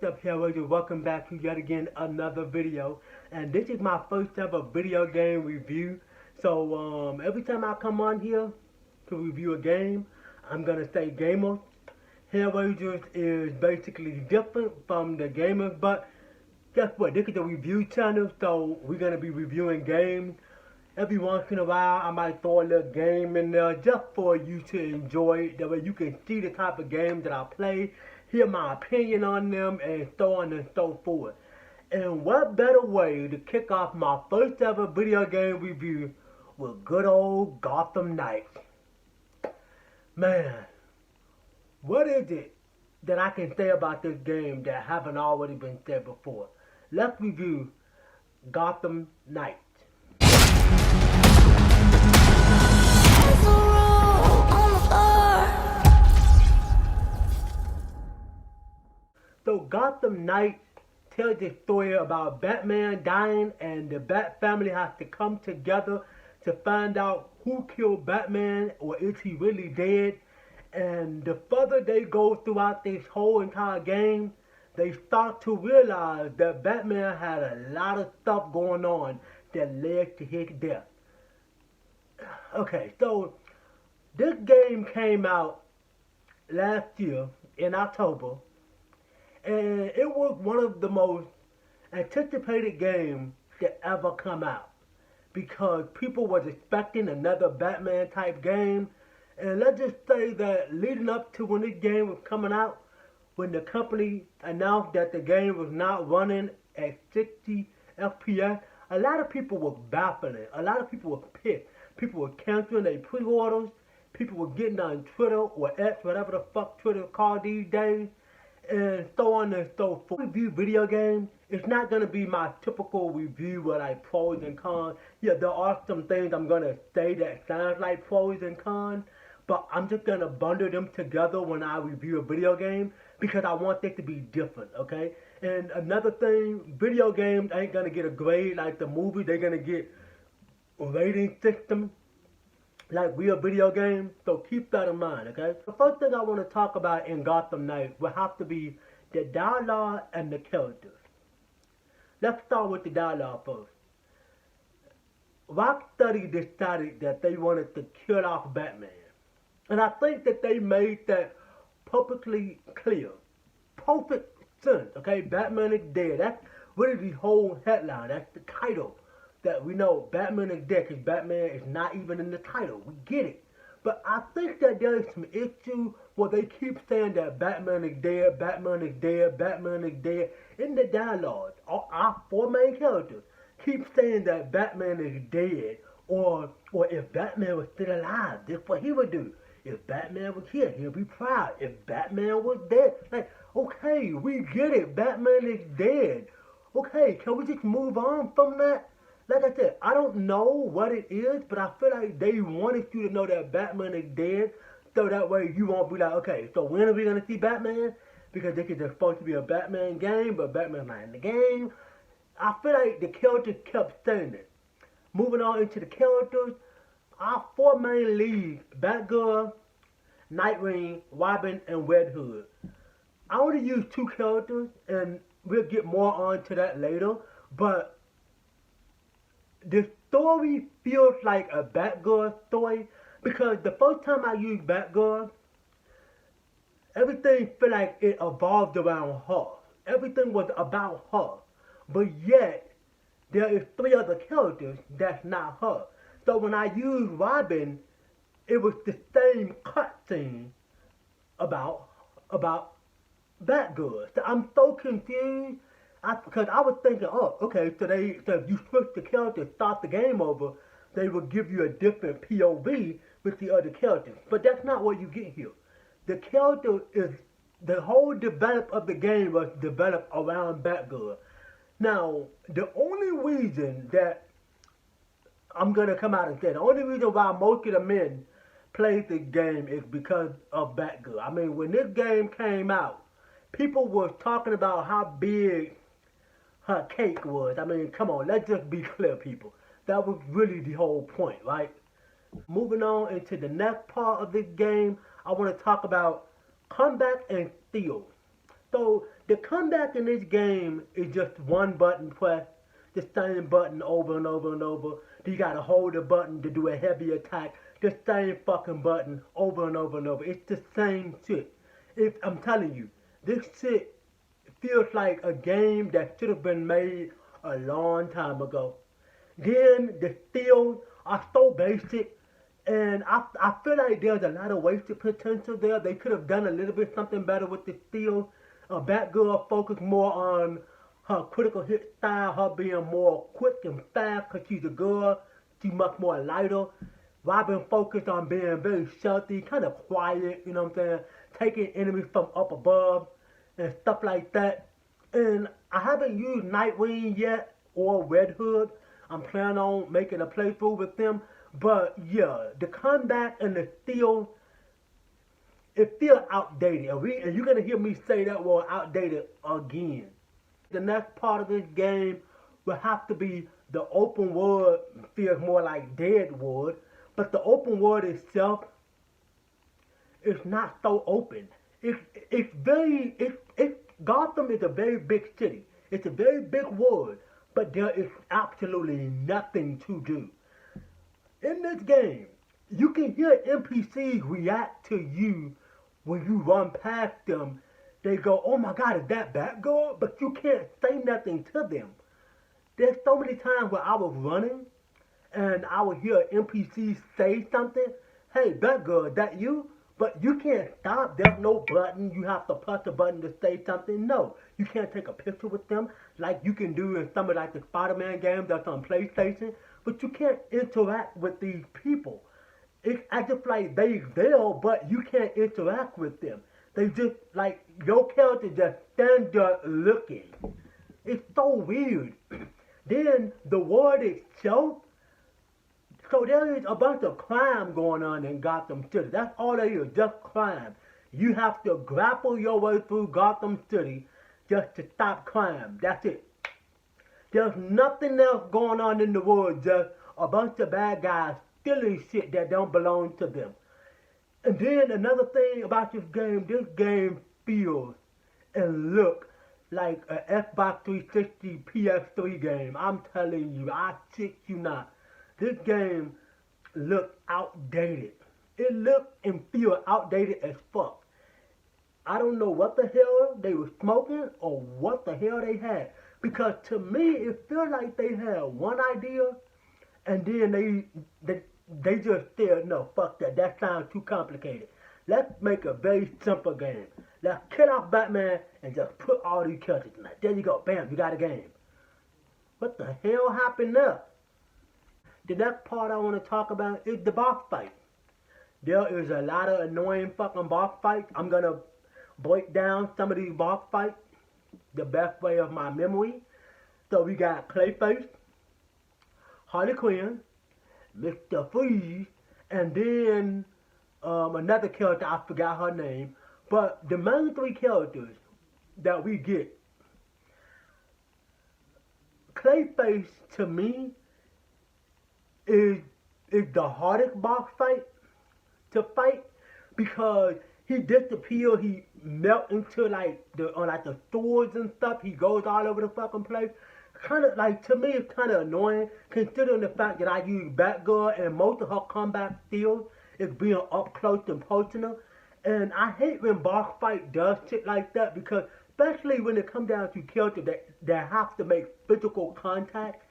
up, HELLRAISERS? Welcome back to yet again another video. And this is my first ever video game review. So every time I come on here to review a game, I'm gonna say gamers. HELLRAISERS is basically different from the gamers, but guess what? This is a review channel, so we're gonna be reviewing games. Every once in a while, I might throw a little game in there just for you to enjoy it. That way you can see the type of games that I play, hear my opinion on them, and so on and so forth. And what better way to kick off my first ever video game review with good old Gotham Knights. Man, what is it that I can say about this game that haven't already been said before? Let's review Gotham Knights. So Gotham Knights tells the story about Batman dying, and the Bat family has to come together to find out who killed Batman, or is he really dead. And the further they go throughout this whole entire game, they start to realize that Batman had a lot of stuff going on that led to his death. Okay, so this game came out last year in October, and it was one of the most anticipated games that ever come out because people was expecting another Batman type game. And let's just say that leading up to when this game was coming out, when the company announced that the game was not running at 60 FPS, a lot of people were baffling. A lot of people were pissed. People were canceling their pre-orders. People were getting on Twitter or X, whatever the fuck Twitter is called these days, and so on and so forth. Review video games, it's not going to be my typical review where like pros and cons. Yeah, there are some things I'm going to say that sounds like pros and cons, but I'm just going to bundle them together when I review a video game because I want it to be different, okay? And another thing, video games ain't going to get a grade like the movie. They're going to get a rating system like real video games, so keep that in mind, okay? The first thing I want to talk about in Gotham Knights will have to be the dialogue and the characters. Let's start with the dialogue first. Rocksteady decided that they wanted to kill off Batman. And I think that they made that perfectly clear. Perfect sense, okay? Batman is dead. That's really the whole headline. That's the title. That we know Batman is dead because Batman is not even in the title. We get it. But I think that there is some issue where they keep saying that Batman is dead, Batman is dead, Batman is dead. In the dialogue, our four main characters keep saying that Batman is dead, or if Batman was still alive, this is what he would do. If Batman was here, he'll be proud. If Batman was dead, like, okay, we get it. Batman is dead. Okay, can we just move on from that? Like I said, I don't know what it is, but I feel like they wanted you to know that Batman is dead, so that way you won't be like, okay, so when are we going to see Batman? Because this is supposed to be a Batman game, but Batman's not in the game. I feel like the characters kept saying it. Moving on into the characters, our four main leads, Batgirl, Nightwing, Robin, and Red Hood. I only use two characters, and we'll get more on to that later, but the story feels like a Batgirl story because the first time I used Batgirl, everything felt like it evolved around her. Everything was about her. But yet, there is three other characters that's not her. So when I used Robin, it was the same cutscene about Batgirl. So I'm so confused. Because I was thinking, oh, okay, so if you switch the character, start the game over, they will give you a different POV with the other characters. But that's not what you get here. The character is, the whole develop of the game was developed around Batgirl. Now, the only reason that I'm going to come out and say, the only reason why most of the men played this game is because of Batgirl. I mean, when this game came out, people were talking about how big her cake was. I mean, come on, let's just be clear, people. That was really the whole point, right? Moving on into the next part of this game, I want to talk about combat and steal. So The comeback in this game is just one button press, the same button over and over and over. You gotta hold the button to do a heavy attack, the same fucking button over and over and over. It's the same shit. If I'm telling you, this shit feels like a game that should have been made a long time ago. Then the steals are so basic, and I feel like there's a lot of wasted potential there. They could have done a little bit something better with the steals. Batgirl focused more on her critical hit style, her being more quick and fast because she's a girl. She's much more lighter. Robin focused on being very stealthy, kind of quiet, you know what I'm saying? Taking enemies from up above and stuff like that. And I haven't used Nightwing yet or Red Hood. I'm planning on making a playthrough with them. But yeah, the comeback and the steal, it feels outdated. And you're going to hear me say that word outdated again. The next part of this game will have to be the open world. Feels more like Deadwood. But the open world itself is not so open. Gotham is a very big city. It's a very big world. But there is absolutely nothing to do. In this game, you can hear NPCs react to you when you run past them. They go, oh my god, is that Batgirl? But you can't say nothing to them. There's so many times where I was running and I would hear NPCs say something. Hey, Batgirl, is that you? But you can't stop. There's no button. You have to press a button to say something. No, you can't take a picture with them like you can do in some of like the Spider-Man games that's on PlayStation. But you can't interact with these people. It's as if like they there, but you can't interact with them. They just like your character just stand there looking. It's so weird. Then the world itself. So there is a bunch of crime going on in Gotham City. That's all it is, just crime. You have to grapple your way through Gotham City just to stop crime. That's it. There's nothing else going on in the world, just a bunch of bad guys stealing shit that don't belong to them. And then another thing about this game feels and looks like an Xbox 360 PS3 game. I'm telling you, I shit you not. This game looks outdated. It looks and feels outdated as fuck. I don't know what the hell they were smoking or what the hell they had. Because to me, it feels like they had one idea and then they just said, no, fuck that. That sounds too complicated. Let's make a very simple game. Let's kill off Batman and just put all these characters in it. There you go. Bam, you got a game. What the hell happened there? The next part I want to talk about is the boss fight. There is a lot of annoying fucking boss fights. I'm going to break down some of these boss fights the best way of my memory. So we got Clayface, Harley Quinn, Mr. Freeze, and then another character, I forgot her name. But the main three characters that we get, Clayface to me is the hardest boss fight to fight because he disappears, he melts into like the swords and stuff. He goes all over the fucking place. Kind of like, to me, it's kind of annoying considering the fact that I use Batgirl and most of her combat skills is being up close and personal. And I hate when boss fight does shit like that because especially when it comes down to characters that have to make physical contact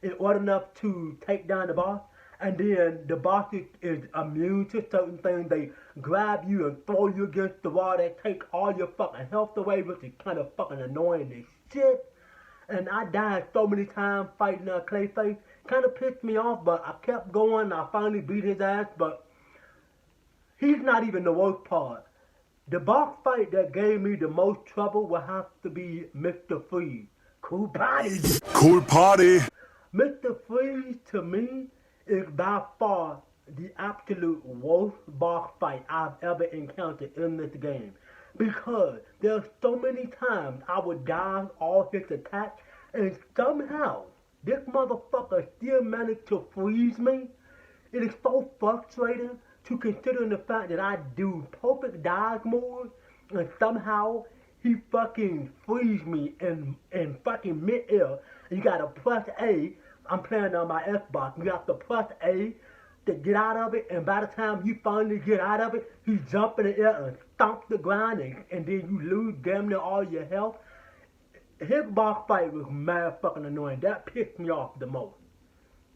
in order enough to take down the boss. And then the boss is immune to certain things. They grab you and throw you against the wall. They take all your fucking health away, which is kind of fucking annoying as shit. And I died so many times fighting Clayface. Kind of pissed me off, but I kept going. I finally beat his ass, but he's not even the worst part. The boss fight that gave me the most trouble will have to be Mr. Freeze. Cool party. Cool party. Mr. Freeze, to me, is by far the absolute worst boss fight I've ever encountered in this game. Because there's so many times I would dodge all his attacks and somehow this motherfucker still managed to freeze me. It is so frustrating to consider the fact that I do perfect dodge moves and somehow he fucking frees me in fucking mid-air. You gotta press A. I'm playing on my Xbox. You have to press A to get out of it, and by the time you finally get out of it, he jump in the air and stomp the ground, and then you lose damn near all your health. His boss fight was mad fucking annoying. That pissed me off the most.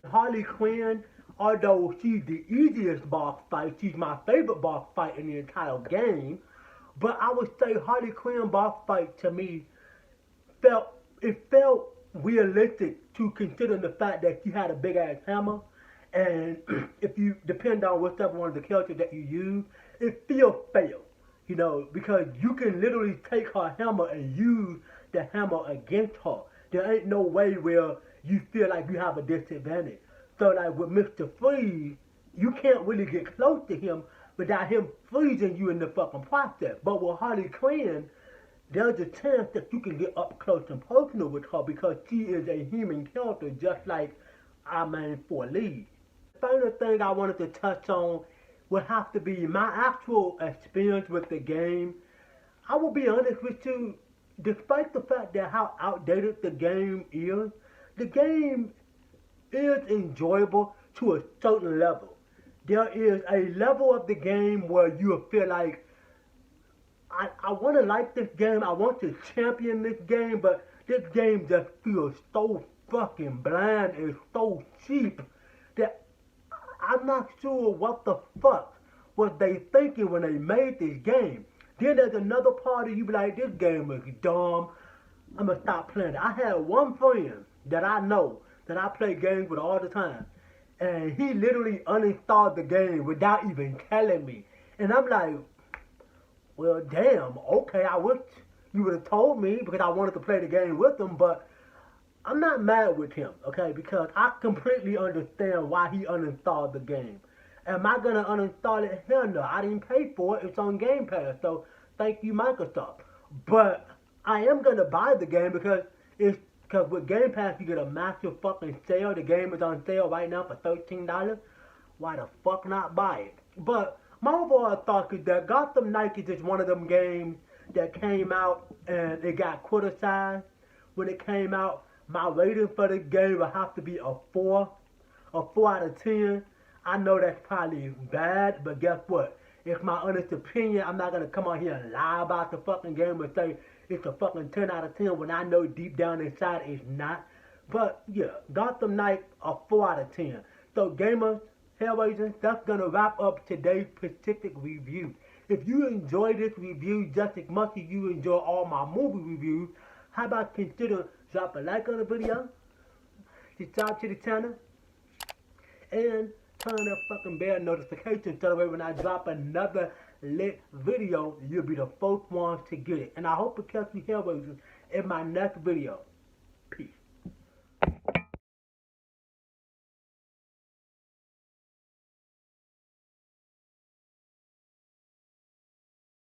Harley Quinn, although she's the easiest boss fight, she's my favorite boss fight in the entire game. But I would say Harley Quinn boss fight to me felt realistic to consider the fact that she had a big ass hammer. And if you depend on whichever one of the characters that you use, it feels fair, you know, because you can literally take her hammer and use the hammer against her. There ain't no way where you feel like you have a disadvantage. So like with Mr. Freeze, you can't really get close to him without him freezing you in the fucking process. But with Harley Quinn, there's a chance that you can get up close and personal with her because she is a human character just like our main four leads. The final thing I wanted to touch on would have to be my actual experience with the game. I will be honest with you, despite the fact that how outdated the game is enjoyable to a certain level. There is a level of the game where you feel like, I want to like this game, I want to champion this game, but this game just feels so fucking bland and so cheap that I'm not sure what the fuck was they thinking when they made this game. Then there's another part of you be like, this game is dumb, I'm gonna stop playing it. I had one friend that I know that I play games with all the time, and he literally uninstalled the game without even telling me. And I'm like, well, damn, okay, I wish you would have told me because I wanted to play the game with him, but I'm not mad with him, okay, because I completely understand why he uninstalled the game. Am I going to uninstall it? Hell no, I didn't pay for it. It's on Game Pass, so thank you, Microsoft. But I am going to buy the game because with Game Pass you get a massive fucking sale. The game is on sale right now for $13. Why the fuck not buy it? But my overall thought is that Gotham Knights is just one of them games that came out and it got criticized when it came out. My rating for the game will have to be a 4 out of 10. I know that's probably bad, but guess what? It's my honest opinion. I'm not going to come on here and lie about the fucking game and say it's a fucking 10 out of 10 when I know deep down inside it's not. But yeah, Gotham Knights, a 4 out of 10. So gamers, HELLRAISERS, that's going to wrap up today's specific review. If you enjoyed this review just as much as you enjoy all my movie reviews, how about consider drop a like on the video, subscribe to the channel, and turn on that fucking bell notification so that way when I drop another lit video, you'll be the first ones to get it. And I hope to catch you HELLRAISERS in my next video. Peace.